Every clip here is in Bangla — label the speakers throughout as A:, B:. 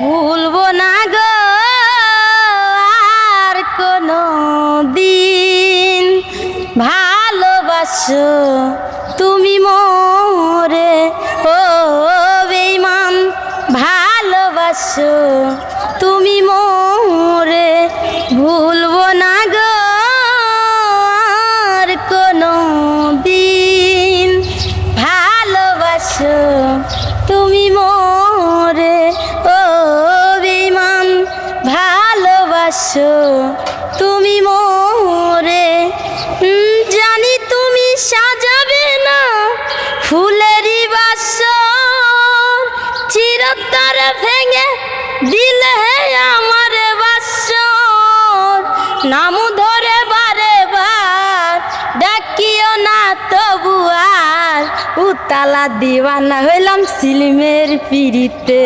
A: ভুলবো না গো আর কোনো দিন, ভালোবাসো তুমি মোরে ও বেঈমান, ভালোবাসো তুমি মোরে, ভুলবো না গো আর কোনো দিন, ভালোবাসো তুমি মোরে ও বেঈমান, ভালোবাসো তুমি মোরে। জানি তুমি সাজাবে না ফুলেরই বাসর, চিরতরে ভেঙে দিলে আমার বাসর, নাম ধরে বারে বার ডাকিও না তবু আর, উতালা দিওয়ানা হইলাম সিলিমের পিড়িতে,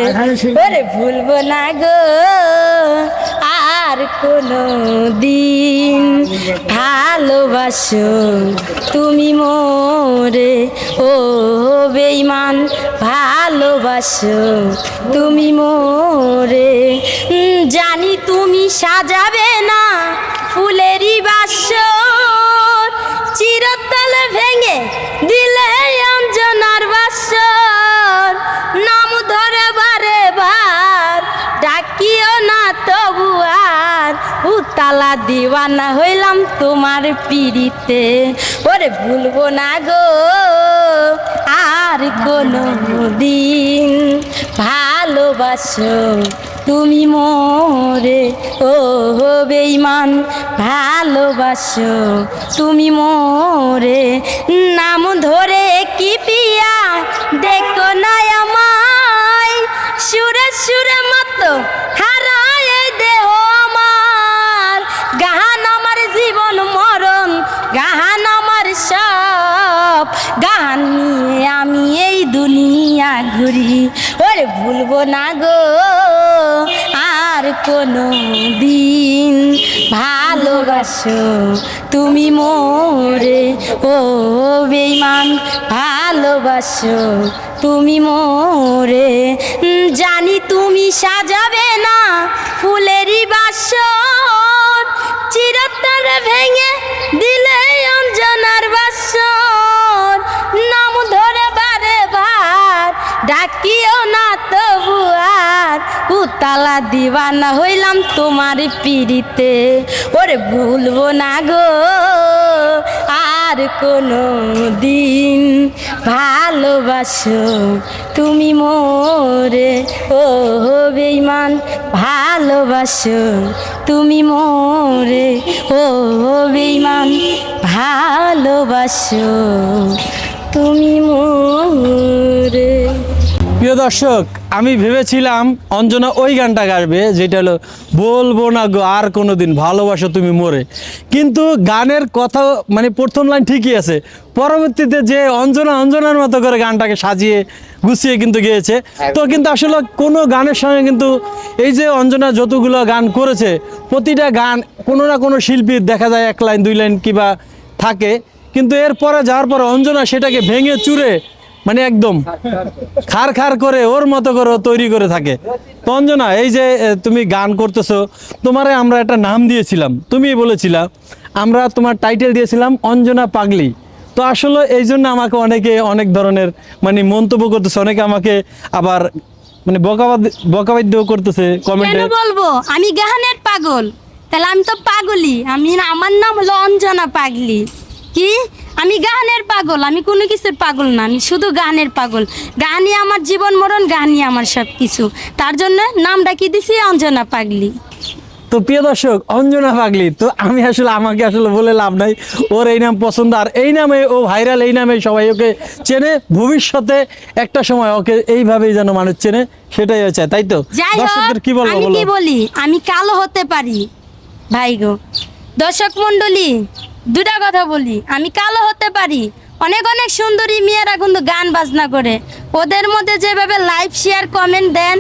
A: ওরে ভুলবো না গো আর কোনো দিন, ভালোবাসো তুমি মোরে ও বেঈমান, ভালোবাসো তুমি মোরে। জানি তুমি সাজাবে না ফুলেরই বাসর, চিরতলে ভেঙে দিলে অঞ্জনার বাসর, নাম ধরে বারে বার ডাকিও না তবু আর, উতালা দিওয়ানা হইলাম তোমার পিড়িতে, ওরে ভুলবো না গো আর কোনো দিন, ভালোবাসো তুমি মোরে ও বেঈমান, ভালোবাসো তুমি মোরে। নাম ধরে কি পিয়া দেখো না আমায়, সুরে সুরে মতো হারায় দেহ আমার, গাহান আমার জীবন মরণ, গাহান আমার সব, গান নিয়ে আমি এই দুনিয়া ঘুরি, ওরে ভুলবো না গো আর কোনো দিন, ভালোবাসো তুমি মোরে ও বেঈমান, ভালোবাসো তুমি মোরে। জানি তুমি সাজাবে না ফুলেরই বাসর, চিরতরে ভেঙে দিলে অঞ্জনার বাসর, নাম ধরে বারে বার ডাকিও না তবু আর, উতালা দিওয়ানা হইলাম তোমার পিড়িতে, ওরে ভুলবো না গো আর কোনো দিন, ভালোবাসো তুমি মোরে ও বেঈমান, ভালোবাসো তুমি মোরে ও বেঈমান, ভালোবাসো তুমি মোরে।
B: প্রিয় দর্শক, আমি ভেবেছিলাম অঞ্জনা ওই গানটা গাইবে যেটা হলো বলবো না গো আর কোনো দিন, ভালোবাসো তুমি মোরে, কিন্তু গানের কথা মানে প্রথম লাইন ঠিকই আছে, পরবর্তীতে যে অঞ্জনার মতো করে গানটাকে সাজিয়ে গুছিয়ে কিন্তু গেয়েছে। তো কিন্তু আসলে কোনো গানের সঙ্গে কিন্তু এই যে অঞ্জনা যতগুলো গান করেছে, প্রতিটা গান কোনো না কোনো শিল্পীর দেখা যায় এক লাইন দুই লাইন কিবা থাকে, কিন্তু এরপরে যাওয়ার পরে অঞ্জনা সেটাকে ভেঙে চুরে মানে একদম খার খার করে ওর মতো করে তৈরি করে থাকে। তো অঞ্জনা, এই যে তুমি গান করতেছো, তোমারে আমরা একটা নাম দিয়েছিলাম, তুমি বলেছিলা, আমরা তোমার টাইটেল দিয়েছিলাম অঞ্জনা পাগলি। তো আসলে এই জন্য আমাকে অনেকে অনেক ধরনের মানে মন্তব্য করতেছে, অনেকে আমাকে আবার মানে বকাবাদ্য করতেছে কমেন্টে।
A: কেন বলবো আমি গানের পাগল? তাহলে আমি তো পাগলই, আমার নাম হলো অঞ্জনা পাগলি। কি আমি গানের পাগল? আমি কোনো কিছুর পাগল না, আমি শুধু গানের পাগল। গানই আমার জীবন মরণ, গানই আমার সব কিছু, তার জন্য নামটা কি দিছি অঞ্জনা পাগলি।
B: তো প্রিয় দর্শক, অঞ্জনা পাগলি, তো আমি আসলে আমাকে আসলে বলে লাভ নাই, ওর এই নাম পছন্দ, আর এই নামে ও ভাইরাল, এই নামে সবাই ওকে চেনে, ভবিষ্যতে একটা সময় ওকে এইভাবেই যেন মানুষ চেনে, সেটাই হচ্ছে, তাই তো? দর্শকদের কি বলবো?
A: আমি কি বলি, আমি কালো হতে পারি ভাই গো। দর্শক মন্ডলী, দুটা কথা বলি, আমি কালো হতে পারি, অনেক অনেক সুন্দরী মেয়েরা কিন্তু গান বাজনা করে, ওদের মধ্যে যেভাবে লাইভ শেয়ার কমেন্ট দেন,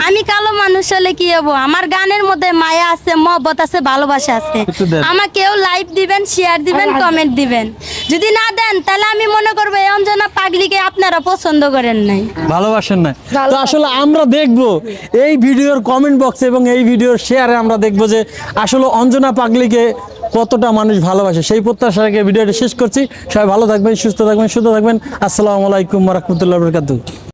A: আমি কালো মানুষ হলে কি হবো? আমার গানের মধ্যে মায়া আছে, মহব্বত আছে, ভালোবাসা আছে।
B: একটু দেন।
A: আমাকেও লাইক দিবেন, শেয়ার দিবেন, কমেন্ট দিবেন। যদি না দেন তাহলে আমি মনে করবো এই অঞ্জনা পাগলিকে আপনারা পছন্দ করেন নাই।
B: ভালোবাসেন না তো আসলে আমরা দেখব এই ভিডিওর কমেন্ট বক্সে এবং এই ভিডিওর শেয়ারে আমরা দেখব যে আসলে অঞ্জনা পাগলিকে কতটা মানুষ ভালোবাসে। সেই প্রত্যাশা রেখে ভিডিওটা শেষ করছি। সবাই ভালো থাকবেন, সুস্থ থাকবেন, সুস্থ থাকবেন। আসসালামু আলাইকুম ওয়া রাহমাতুল্লাহি ওয়া বারাকাতুহু।